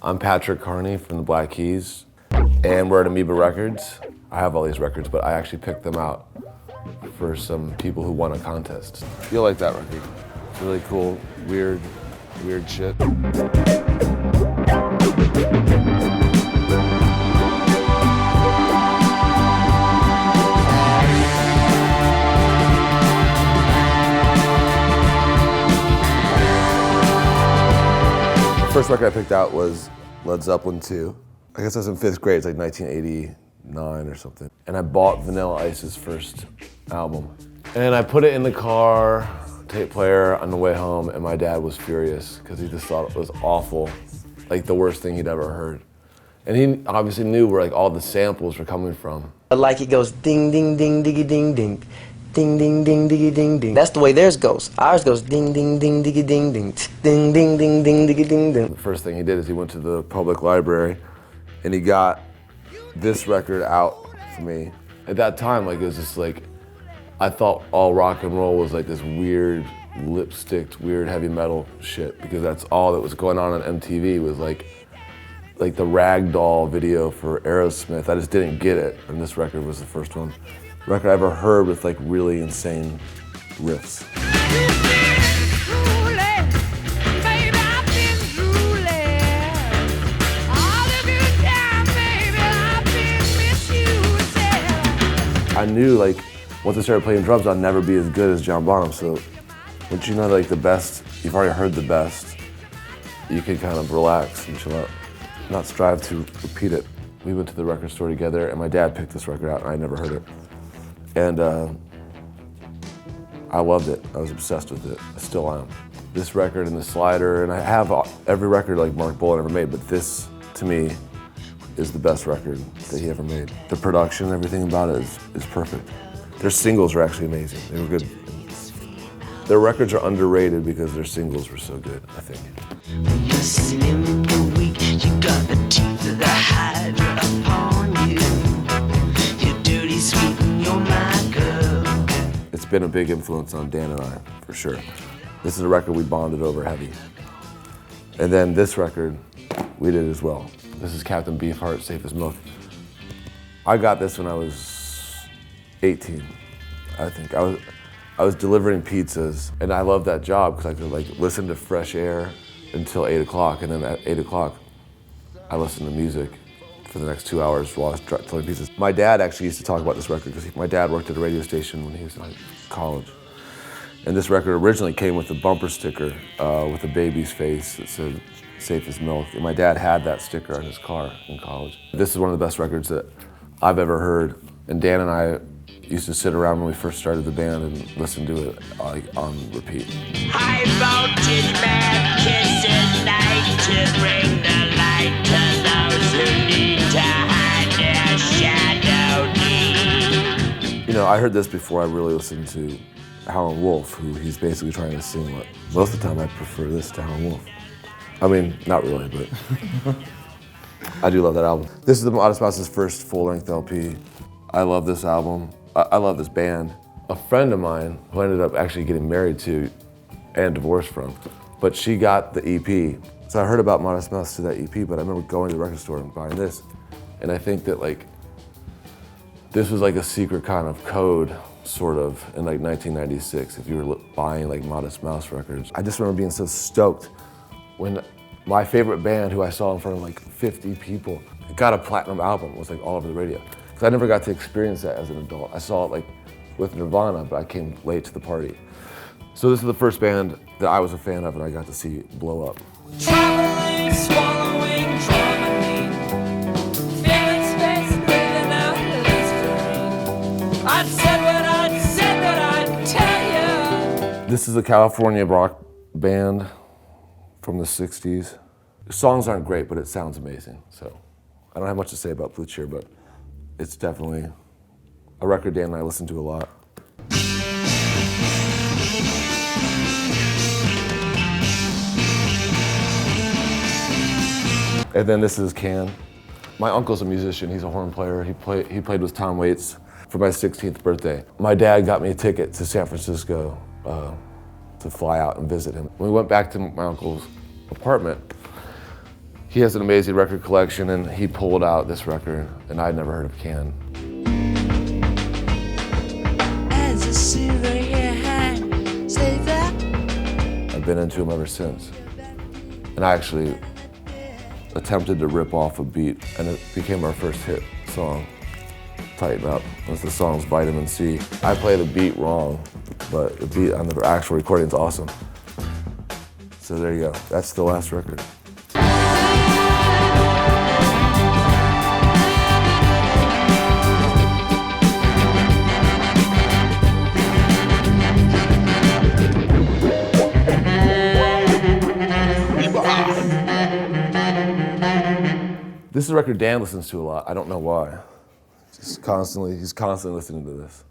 I'm Patrick Carney from the Black Keys, and we're at Amoeba Records. I have all these records, but I actually picked them out for some people who won a contest. You'll like that record. It's really cool, weird shit. The first record I picked out was Led Zeppelin 2. I guess I was in 5th grade, it's like 1989 or something. And I bought Vanilla Ice's first album. And I put it in the car, tape player, on the way home, and my dad was furious because he just thought it was awful, like the worst thing he'd ever heard. And he obviously knew where like all the samples were coming from. Like it goes ding, ding, ding, diggy, ding, ding. Ding, ding, ding, diggy, ding, ding. That's the way theirs goes. Ours goes ding, ding, ding, diggy, ding, ding. Ding, ding, ding, ding, diggy, ding, ding. The first thing he did is he went to the public library and he got this record out for me. At that time, like it was just like, I thought all rock and roll was like this weird, lipsticked, weird heavy metal shit because that's all that was going on MTV was like the Ragdoll video for Aerosmith. I just didn't get it, and this record was the first one. Record I ever heard with like really insane riffs. I knew like once I started playing drums, I'd never be as good as John Bonham. So once you know like the best, you've already heard the best, you can kind of relax and chill out, not strive to repeat it. We went to the record store together, and my dad picked this record out, and I never heard it. And I loved it. I was obsessed with it. I still am. This record and the slider, and I have every record like Mark Bolan ever made, but this, to me, is the best record that he ever made. The production, everything about it is perfect. Their singles are actually amazing. They were good. Their records are underrated because their singles were so good, I think. You're slim and weak, you got the teeth of the hydra upon you. You're dirty, sweet, and you're my girl. It's been a big influence on Dan and I, for sure. This is a record we bonded over heavy. And then this record, we did as well. This is Captain Beefheart, Safe as Milk. I got this when I was 18, I think. I was delivering pizzas, and I loved that job because I could like listen to fresh air until 8 o'clock, and then at 8 o'clock, I listened to music for the next 2 hours while I was delivering pizzas. My dad actually used to talk about this record because my dad worked at a radio station when he was in like, college. And this record originally came with a bumper sticker with a baby's face that said, Safe as Milk. And my dad had that sticker on his car in college. This is one of the best records that I've ever heard. And Dan and I used to sit around when we first started the band and listen to it like on repeat. High voltage man kisses night to bring the light to those who need to hide their shadow. You know, I heard this before I really listened to Howlin' Wolf, who he's basically trying to sing what most of the time I prefer this to Howlin' Wolf. I mean, not really, but I do love that album. This is the Modest Mouse's first full-length LP. I love this album. I love this band. A friend of mine who I ended up actually getting married to and divorced from, but she got the EP. So I heard about Modest Mouse through that EP, but I remember going to the record store and buying this. And I think that like, this was like a secret kind of code, sort of, in like 1996, if you were buying like Modest Mouse records. I just remember being so stoked when my favorite band, who I saw in front of like 50 people, got a platinum album. It was like all over the radio. Because I never got to experience that as an adult. I saw it like with Nirvana, but I came late to the party. So this is the first band that I was a fan of and I got to see blow up. Traveling, swallowing, traveling, feeling space, living out history. I'd said what I'd tell you. This is a California rock band from the 60s. The songs aren't great, but it sounds amazing. So I don't have much to say about Blue Cheer, but it's definitely a record Dan and I listen to a lot. And then this is Can. My uncle's a musician, he's a horn player. He played with Tom Waits for my 16th birthday. My dad got me a ticket to San Francisco to fly out and visit him. When we went back to my uncle's apartment, He has an amazing record collection, and he pulled out this record, and I'd never heard of Can. As a silver hand, say that. I've been into him ever since. And I actually attempted to rip off a beat, and it became our first hit song, Tighten Up. That's the song's Vitamin C. I play the beat wrong, but the beat on the actual recording is awesome. So there you go. That's the last record. This is a record Dan listens to a lot. I don't know why. He's constantly listening to this.